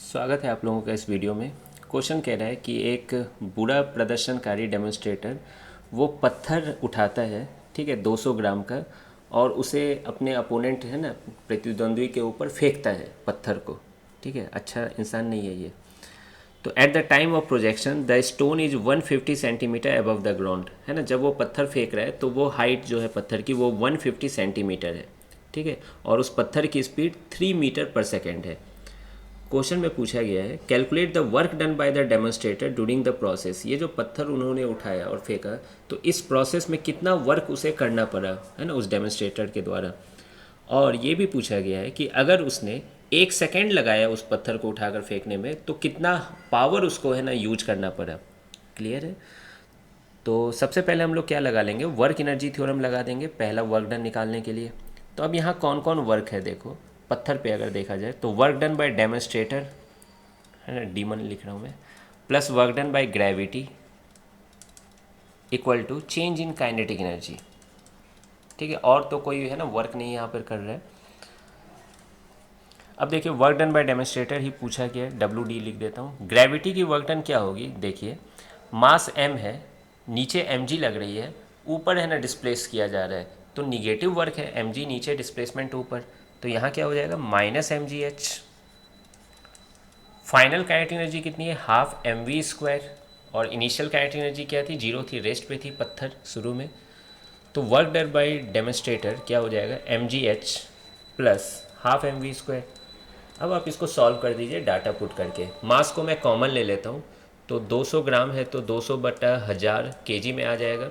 स्वागत है आप लोगों का इस वीडियो में। क्वेश्चन कह रहा है कि एक बुरा प्रदर्शनकारी डेमोन्स्ट्रेटर वो पत्थर उठाता है, ठीक है, 200 ग्राम का, और उसे अपने अपोनेंट है ना, प्रतिद्वंद्वी के ऊपर फेंकता है पत्थर को, ठीक है। अच्छा इंसान नहीं है ये। तो at the time of projection the stone is 150 centimetre above the ground, है ना। जब वो पत्थर फेंक रहा है तो वो हाइट जो है पत्थर की वो 150 सेंटीमीटर है, ठीक है, और उस पत्थर की स्पीड 3 मीटर पर सेकेंड है। क्वेश्चन में पूछा गया है calculate the work done by the demonstrator during the process. ये जो पत्थर उन्होंने उठाया और फेंका, तो इस प्रोसेस में कितना वर्क उसे करना पड़ा, है ना, उस डेमोन्स्ट्रेटर के द्वारा। और ये भी पूछा गया है कि अगर उसने 1 सेकेंड लगाया उस पत्थर को उठाकर फेंकने में, तो कितना पावर उसको, है ना, यूज करना पड़ा। क्लियर है। तो सबसे पहले हम लोग क्या लगा लेंगे, वर्क एनर्जी थ्योरम लगा देंगे पहला वर्क डन निकालने के लिए। तो अब यहाँ कौन कौन वर्क है देखो, पत्थर पे अगर देखा जाए तो वर्क डन बाय डेमोन्स्ट्रेटर, है ना, डीमन लिख रहा हूँ मैं, plus work done by gravity equal to change in kinetic energy, ठीक है। और तो कोई, है ना, वर्क नहीं यहाँ पर कर रहा है। अब देखिए वर्क डन बाय डेमोन्स्ट्रेटर ही पूछा गया है, डब्ल्यू डी लिख देता हूँ। ग्रेविटी की वर्क डन क्या होगी, देखिए मास एम है, नीचे एम जी लग रही है, ऊपर, है ना, डिस्प्लेस किया जा रहा है, तो निगेटिव वर्क है, एम जी नीचे डिस्प्लेसमेंट ऊपर, तो यहाँ क्या हो जाएगा minus M G H. Final kinetic energy कितनी है, हाफ एम वी स्क्वायर, और इनिशियल काइनेटिक एनर्जी क्या थी, 0 थी, रेस्ट पे थी पत्थर शुरू में। तो वर्क डन बाय डेमोन्स्ट्रेटर क्या हो जाएगा, M G H plus half M V square. अब आप इसको सॉल्व कर दीजिए डाटा पुट करके। मास को मैं कॉमन ले लेता हूँ, तो 200 ग्राम है तो 200 बटा 1000 केजी में आ जाएगा।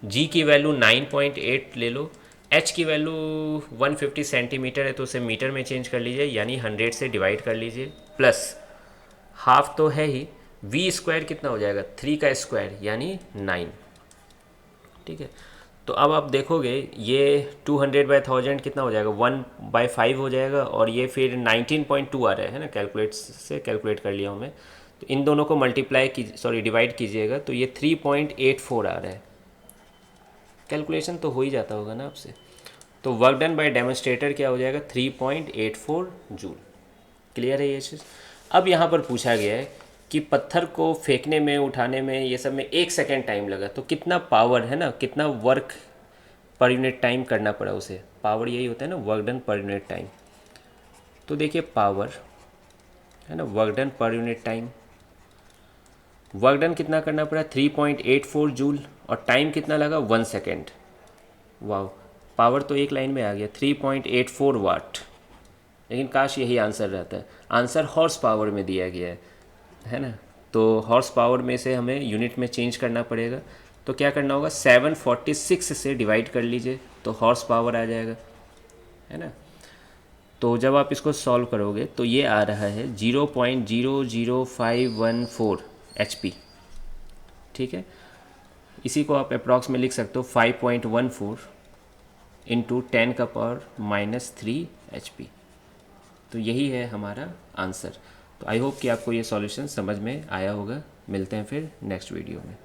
जी की वैल्यू 9.8 ले लो, एच की वैल्यू 150 सेंटीमीटर है तो उसे मीटर में चेंज कर लीजिए, यानी 100 से डिवाइड कर लीजिए, प्लस हाफ तो है ही, वी स्क्वायर कितना हो जाएगा, 3 का स्क्वायर यानी 9, ठीक है। तो अब आप देखोगे ये 200/1000 कितना हो जाएगा, 1/5 हो जाएगा, और ये फिर 19.2 आ रहा है ना, कैलकुलेट से कैलकुलेट कर लिया हूँ मैं। तो इन दोनों को मल्टीप्लाई डिवाइड कीजिएगा तो ये 3.84 आ रहा है। कैलकुलेशन तो हो ही जाता होगा ना आपसे। तो वर्क डन बाय डेमोन्स्ट्रेटर क्या हो जाएगा, 3.84 जूल। क्लियर है ये चीज़। अब यहाँ पर पूछा गया है कि पत्थर को फेंकने में, उठाने में, ये सब में 1 सेकेंड टाइम लगा, तो कितना पावर, है ना, कितना वर्क पर यूनिट टाइम करना पड़ा उसे। पावर यही होता है ना, work done per unit time. तो देखिए पावर, है ना, work done per unit time, work done कितना करना पड़ा, 3.84 जूल, और टाइम कितना लगा, 1 सेकेंड। वाह, पावर तो एक लाइन में आ गया, 3.84 वाट। लेकिन काश यही आंसर रहता है। आंसर हॉर्स पावर में दिया गया है ना। तो हॉर्स पावर में से हमें यूनिट में चेंज करना पड़ेगा। तो क्या करना होगा, 746 से डिवाइड कर लीजिए तो हॉर्स पावर आ जाएगा, है ना। तो जब आप इसको सॉल्व करोगे तो ये आ रहा है 0.00514 HP, ठीक है। इसी को आप अप्रॉक्स में लिख सकते हो 5.14 इंटू 10⁻³ HP। तो यही है हमारा आंसर। तो आई होप कि आपको ये सॉल्यूशन समझ में आया होगा। मिलते हैं फिर नेक्स्ट वीडियो में।